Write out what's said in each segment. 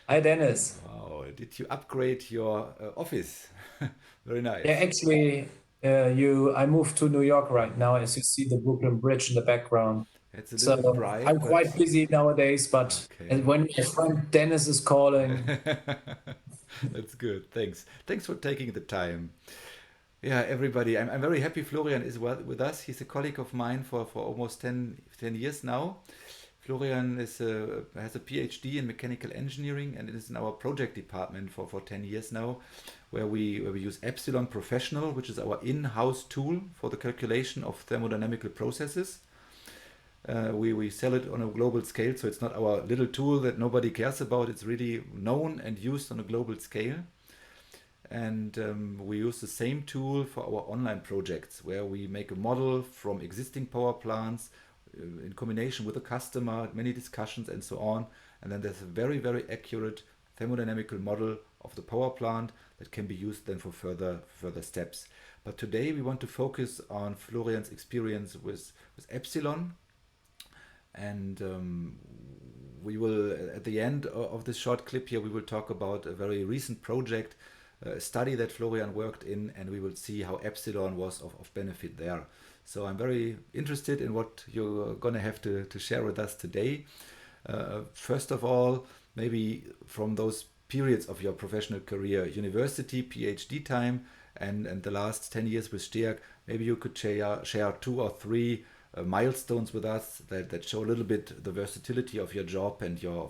Hi, Dennis. Wow, did you upgrade your office? Very Yeah, nice. actually, I moved to New York right now, as you see the Brooklyn Bridge in the background. It's a little bit So I'm bright, but quite busy nowadays, but okay. when my friend Dennis is calling, That's good. Thanks. Thanks for taking the time. Yeah, everybody. I'm very happy Florian is with us. He's a colleague of mine for almost 10 years now. Florian has a PhD in mechanical engineering and is in our project department for 10 years now, where we use EBSILON Professional, which is our in-house tool for the calculation of thermodynamical processes. We sell it on a global scale, so it's not our little tool that nobody cares about. It's really known and used on a global scale. And we use the same tool for our online projects, where we make a model from existing power plants in combination with the customer, many discussions, and so on. And then there's a very, very accurate thermodynamical model of the power plant that can be used then for further steps. But today we want to focus on Florian's experience with Epsilon, and we will, at the end of this short clip here, we will talk about a very recent project, a study that Florian worked in, and we will see how Epsilon was of benefit there. So I'm very interested in what you're going to have to share with us today. First of all, maybe from those periods of your professional career, university, PhD time, and the last 10 years with STEAG, maybe you could share two or three milestones with us that show a little bit the versatility of your job and your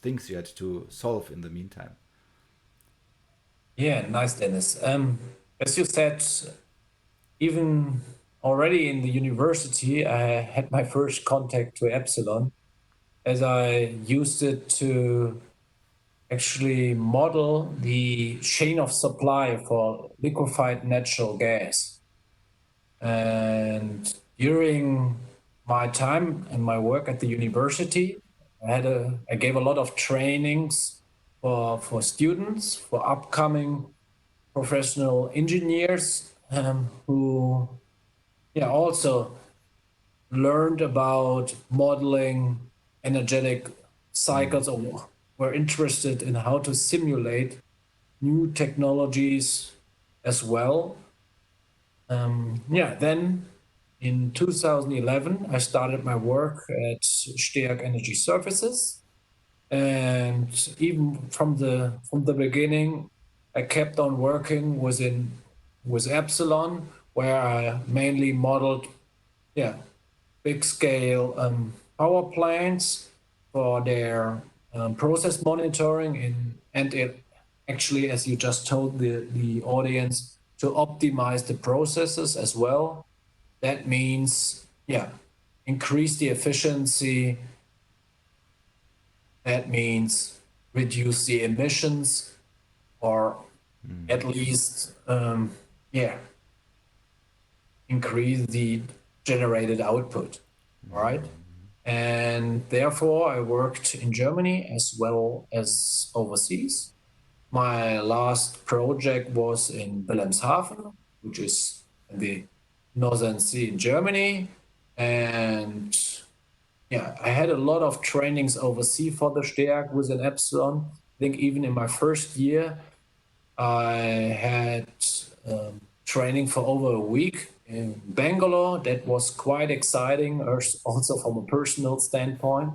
things you had to solve in the meantime. yeah, nice, Dennis. As you said, even already in the university, I had my first contact to Epsilon, as I used it to actually model the chain of supply for liquefied natural gas. And during my time and my work at the university, I gave a lot of trainings for students, for upcoming professional engineers who also learned about modeling energetic Mm. cycles or were interested in how to simulate new technologies as well. Then in 2011, I started my work at STEAG Energy Services, and even from the beginning, I kept on working with Epsilon, where I mainly modeled, yeah, big scale power plants for their process monitoring and it actually, as you just told the audience, to optimize the processes as well. That means, increase the efficiency. That means reduce the emissions, or Mm. at least, yeah, increase the generated output. All right. And therefore, I worked in Germany as well as overseas. My last project was in Wilhelmshaven, which is in the Northern Sea in Germany. And yeah, I had a lot of trainings overseas for the STEAG with an Epsilon. I think even in my first year, I had training for over a week in Bangalore. That was quite exciting, also from a personal standpoint.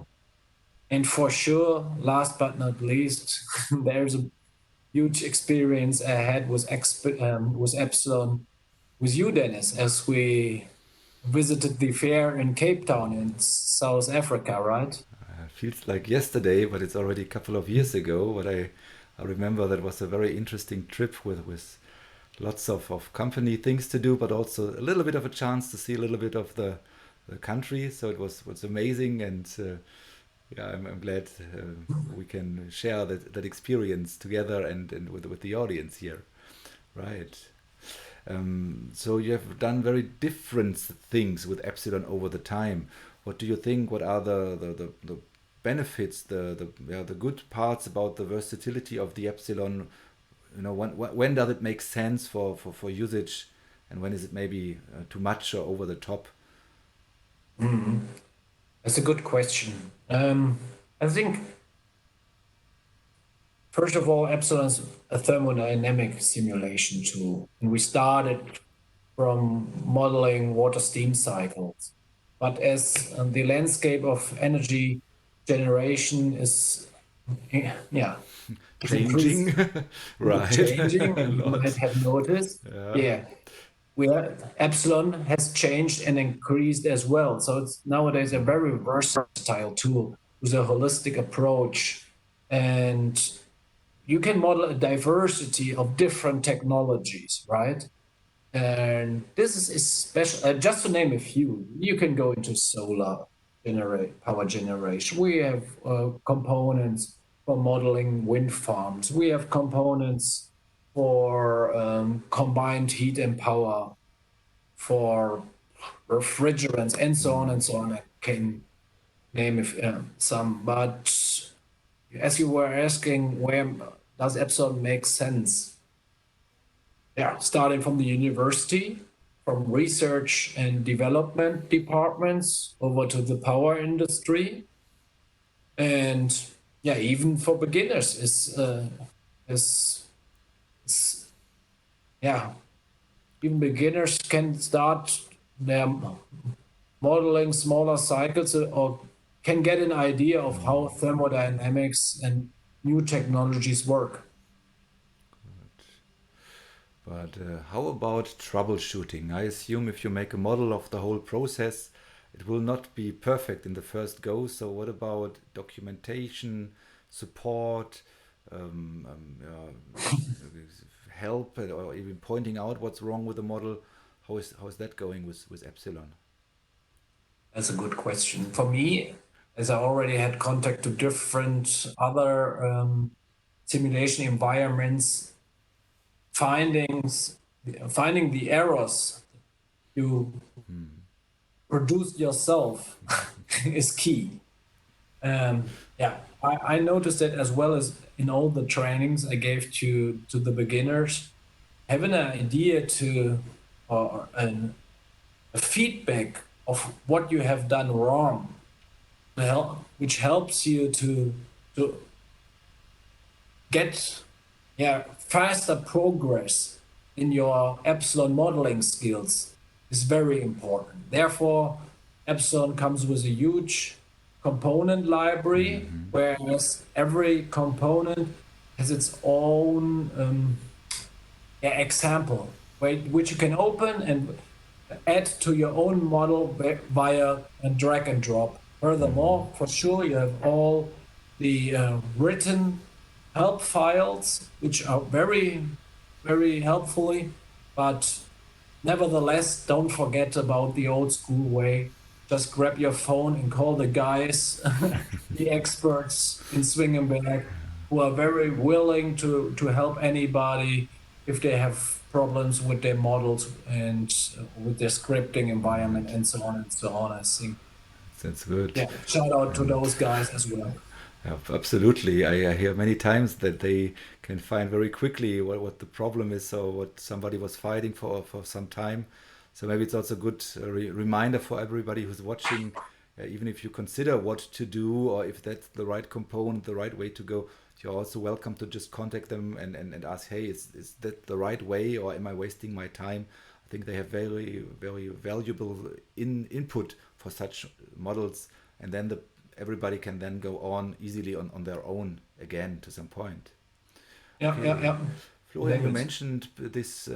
And for sure, last but not least, there's a huge experience I had with Epsilon with you, Dennis, as we visited the fair in Cape Town in South Africa, right? Feels like yesterday, but it's already a couple of years ago. But I remember that was a very interesting trip with lots of company things to do, but also a little bit of a chance to see a little bit of the country. So it was amazing, and yeah, I'm glad we can share that experience together and with the audience here. Right. So you have done very different things with Epsilon over the time. What do you think? What are the benefits, the good parts about the versatility of the Epsilon? When does it make sense for usage, and when is it maybe too much or over the top? Mhm. That's a good question. I think first of all, Epsilon's a thermodynamic simulation tool, and we started from modeling water steam cycles. But as the landscape of energy generation is, yeah, is Changing, increasing, right? changing, A and you might lot. have noticed, Yeah. yeah, Epsilon has changed and increased as well. So it's nowadays a very versatile tool with a holistic approach, and you can model a diversity of different technologies, right? And this is especially, just to name a few, you can go into solar power generation. We have components for modeling wind farms. We have components for combined heat and power, for refrigerants, and so on and so on. I can name some, but as you were asking, where does Epsilon make sense? Yeah, starting from the university, from research and development departments over to the power industry, and yeah, even for beginners is, is yeah, even beginners can start their modeling smaller cycles or can get an idea of how thermodynamics and new technologies work. But how about troubleshooting? I assume if you make a model of the whole process, it will not be perfect in the first go. So what about documentation, support, help, or even pointing out what's wrong with the model? How is that going with Epsilon? That's a good question. For me, as I already had contact to different other simulation environments, findings, finding the errors you produced yourself is key. Yeah, I noticed that as well as in all the trainings I gave to the beginners, having an idea to or a feedback of what you have done wrong, which helps you to get faster progress in your Epsilon modeling skills is very important. Therefore, Epsilon comes with a huge component library, whereas every component has its own example, which you can open and add to your own model via a drag and drop. Furthermore, for sure, you have all the written help files, which are very, very helpfully, but nevertheless, don't forget about the old school way. Just grab your phone and call the guys, the experts in Swingenberg, who are very willing to help anybody if they have problems with their models and with their scripting environment and so on and so on. I think, That's good. yeah, shout out to those guys as well. Yeah, absolutely. I hear many times that they can find very quickly what the problem is or what somebody was fighting for some time. So maybe it's also a good reminder for everybody who's watching, even if you consider what to do or if that's the right component, the right way to go, you're also welcome to just contact them and ask, hey, is that the right way or am I wasting my time? I think they have very, very valuable input for such models. And then everybody can then go on easily on their own again to some point. Yeah, yeah, Okay. yeah. Florian, you David. mentioned this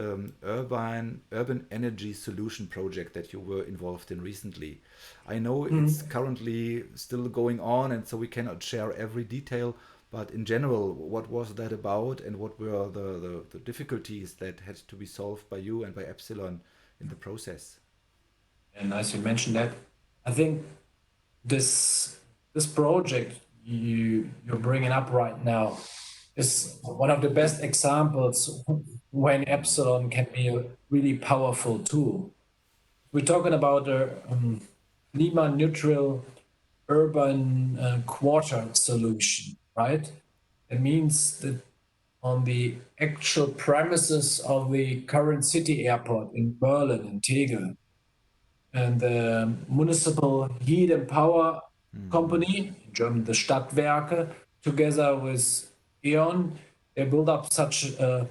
urban energy solution project that you were involved in recently. I know it's currently still going on, and so we cannot share every detail. But in general, what was that about, and what were the difficulties that had to be solved by you and by Epsilon in the process? And nice you mentioned that. I think this this project you're bringing up right now is one of the best examples when Epsilon can be a really powerful tool. We're talking about a klima neutral urban quarter solution, right? It means that on the actual premises of the current city airport in Berlin, in Tegel, and the municipal heat and power company, in German the Stadtwerke, together with E.ON, they build up such a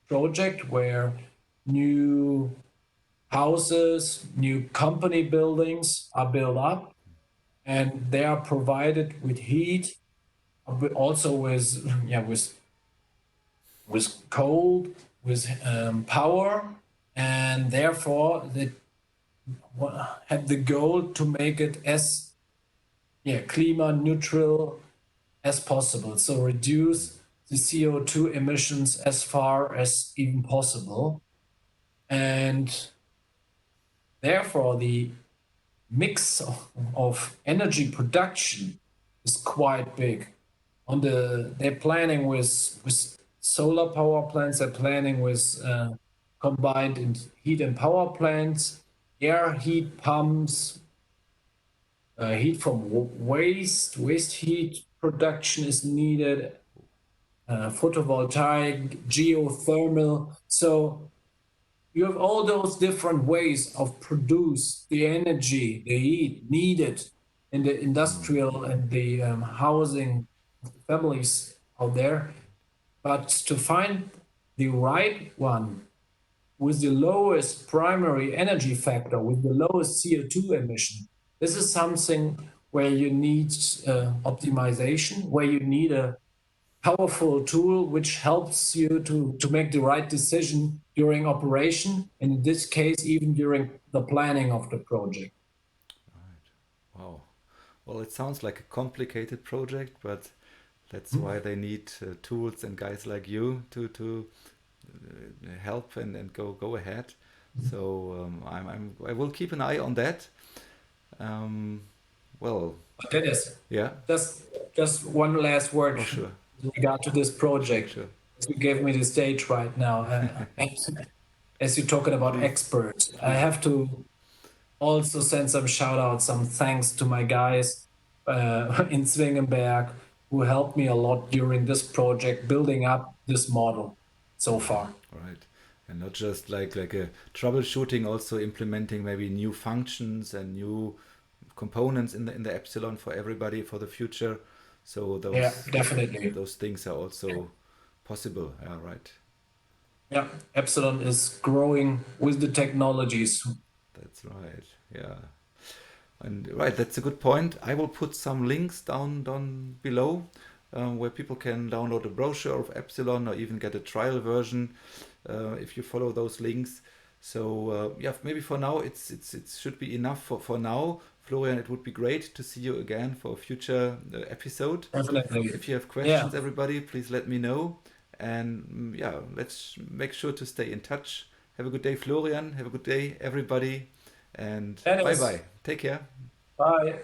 project where new houses, new company buildings are built up, and they are provided with heat, also with cold, with power, and therefore they have the goal to make it as climate neutral as possible. So reduce the CO2 emissions as far as even possible. And therefore, the mix of energy production is quite big. They're planning with solar power plants. They're planning with combined heat and power plants, air heat pumps, heat from waste heat production is needed, photovoltaic, geothermal. So you have all those different ways of produce the energy, the heat needed in the industrial and the housing families out there. But to find the right one with the lowest primary energy factor, with the lowest CO2 emission, this is something where you need optimization, where you need a powerful tool which helps you to make the right decision during operation, and in this case, even during the planning of the project. Right. Wow. Well, it sounds like a complicated project, but that's why they need tools and guys like you to help and go ahead. So I will keep an eye on that. Um, well, Dennis, yeah, just one last word oh sure, in regard to this project. sure, You gave me the stage right now. As you're talking about please, experts, I please. have to also send some shout outs, some thanks to my guys in Zwingenberg who helped me a lot during this project, building up this model so far. Right. And not just like a troubleshooting, also implementing maybe new functions and new components in the Epsilon for everybody for the future. So Yeah, definitely. those things are also possible. Yeah, right. Yeah, Epsilon is growing with the technologies. That's right. Yeah. And right, that's a good point. I will put some links down below where people can download a brochure of Epsilon or even get a trial version if you follow those links. So yeah, maybe for now it should be enough for now. Florian, it would be great to see you again for a future episode. Definitely. If you have Yeah. questions, everybody, please let me know. And yeah, let's make sure to stay in touch. Have a good day, Florian. Have a good day, everybody. And bye Dennis, bye. Take care. bye.